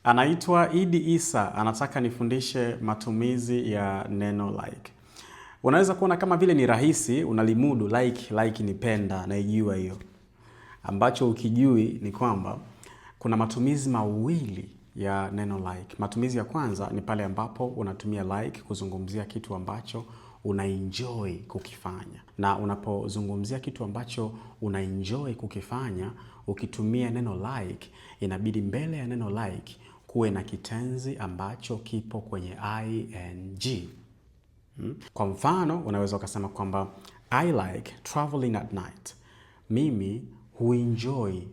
Anaitwa Idi Isa, anataka nifundishe matumizi ya neno like. Unaweza kuona kama vile ni rahisi, unalimudu like ni penda, naijua hiyo. Ambacho ukijui ni kwamba kuna matumizi mawili ya neno like. Matumizi ya kwanza ni pale ambapo unatumia like kuzungumzia kitu ambacho unaenjoy kukifanya. Na unapozungumzia kitu ambacho unaenjoy kukifanya, ukitumia neno like, inabidi mbele ya neno like kuwe na kitenzi ambacho kipo kwenye ing. Kwa mfano, unaweza ukasema kwamba I like traveling at night. Mimi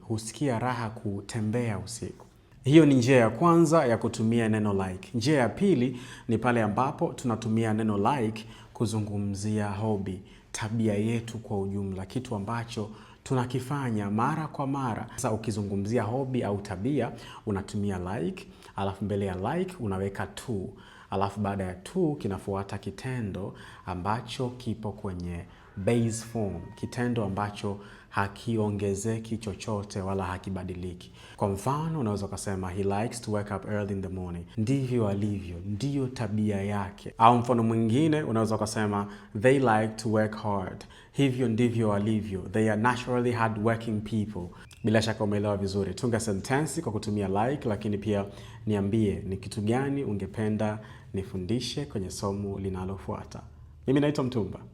husikia raha kutembea usiku. Hiyo ni njia ya kwanza ya kutumia neno like. Njia ya pili ni pale ambapo tunatumia neno like kuzungumzia hobby, tabia yetu kwa ujumla, kitu ambacho tunakifanya mara kwa mara. Sasa ukizungumzia hobby au tabia, unatumia like, alafu mbele ya like unaweka to, alafu baada ya to kinafuata kitendo ambacho kipo kwenye base form, kitendo ambacho hakiongezeki chochote wala hakibadiliki. Kwa mfano, unaweza kusema he likes to wake up early in the morning. Ndivyo alivyo, ndiyo tabia yake. Au mfano mwingine unaweza kusema they like to work hard. Hivyo ndivyo alivyo. They are naturally hard-working people. Bila shaka umeelewa vizuri. Tunga sentensi kwa kutumia like, lakini pia niambie ni kitu gani ungependa nifundishe kwenye somo linalofuata. Mimi naitwa Mtumba.